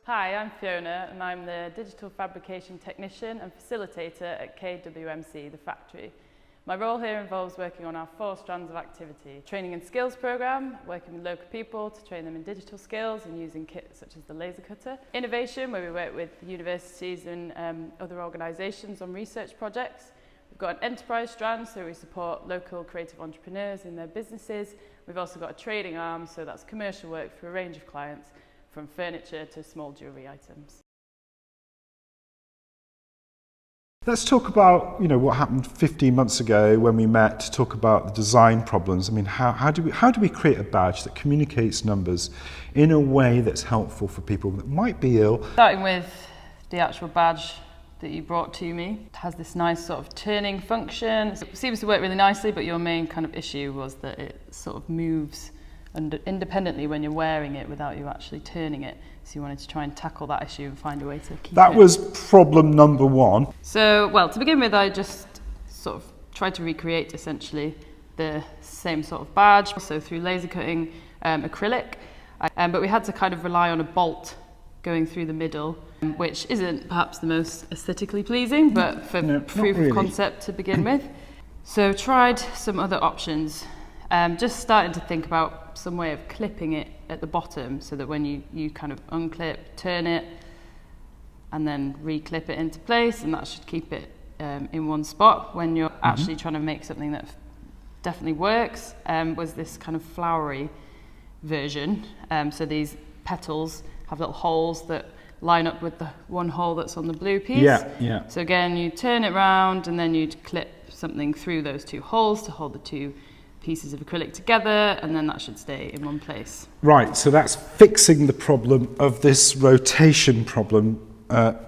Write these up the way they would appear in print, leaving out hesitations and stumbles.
Hi, I'm Fiona and I'm the Digital Fabrication Technician and Facilitator at KWMC the Factory. My role here involves working on our 4 strands of activity: training and skills programme, working with local people to train them in digital skills and using kits such as the laser cutter; innovation, where we work with universities and other organisations on research projects. We've got an enterprise strand, so we support local creative entrepreneurs in their businesses. We've also got a trading arm, so that's commercial work for a range of clients, from furniture to small jewellery items. Let's talk about, what happened 15 months ago when we met to talk about the design problems. I mean, how do we create a badge that communicates numbers in a way that's helpful for people that might be ill? Starting with the actual badge that you brought to me. It has this nice sort of turning function. It seems to work really nicely, but your main kind of issue was that it sort of moves independently when you're wearing it without you actually turning it. So you wanted to try and tackle that issue and find a way to keep it. That was problem number 1. So, well, to begin with, I just sort of tried to recreate essentially the same sort of badge. So through laser cutting acrylic, but we had to kind of rely on a bolt going through the middle, which isn't perhaps the most aesthetically pleasing, but for proof of concept to begin with. So tried some other options. Just starting to think about some way of clipping it at the bottom so that when you kind of unclip, turn it, and then re-clip it into place, and that should keep it in one spot when you're actually trying to make something that definitely works. Was this kind of flowery version. So these petals have little holes that line up with the one hole that's on the blue piece. Yeah. So again, you turn it round and then you'd clip something through those 2 holes to hold the 2 pieces of acrylic together, and then that should stay in one place. Right, so that's fixing the problem of this rotation problem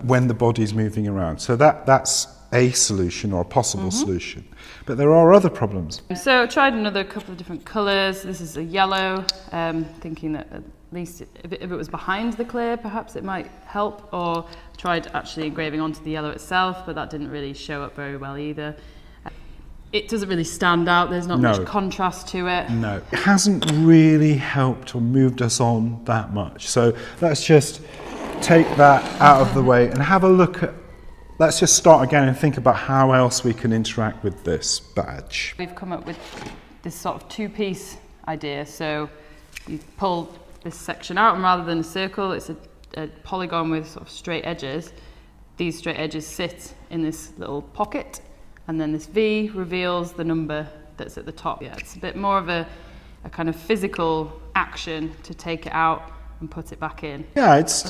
when the body's moving around. So that's a solution or a possible solution. But there are other problems. So I tried another couple of different colours. This is a yellow, thinking that at least if it was behind the clear, perhaps it might help, or tried actually engraving onto the yellow itself, but that didn't really show up very well either. It doesn't really stand out, there's not much contrast to it. No, it hasn't really helped or moved us on that much. So let's just take that out of the way and have a look at, let's just start again and think about how else we can interact with this badge. We've come up with this sort of 2-piece idea. So you pull this section out, and rather than a circle, it's a polygon with sort of straight edges. These straight edges sit in this little pocket, and then this V reveals the number that's at the top. Yeah, it's a bit more of a kind of physical action to take it out and put it back in. Yeah, it's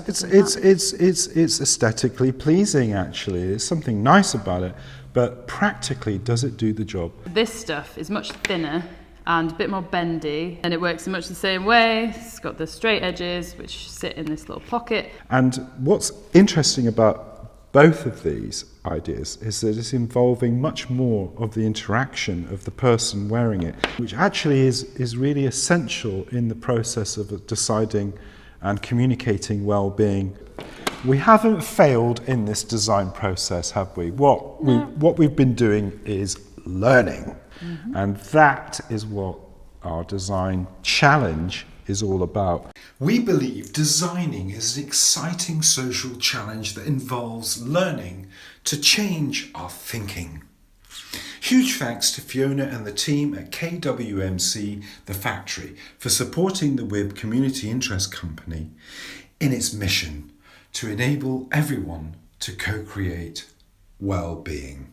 aesthetically pleasing actually. There's something nice about it, but practically, does it do the job? This stuff is much thinner and a bit more bendy, and it works in much the same way. It's got the straight edges which sit in this little pocket. And what's interesting about both of these ideas is that it's involving much more of the interaction of the person wearing it, which actually is really essential in the process of deciding and communicating well-being. We haven't failed in this design process, have we? What we've been doing is learning, and that is what our design challenge is all about. We believe designing is an exciting social challenge that involves learning to change our thinking. Huge thanks to Fiona and the team at KWMC the Factory for supporting the WIB Community Interest Company in its mission to enable everyone to co-create well-being.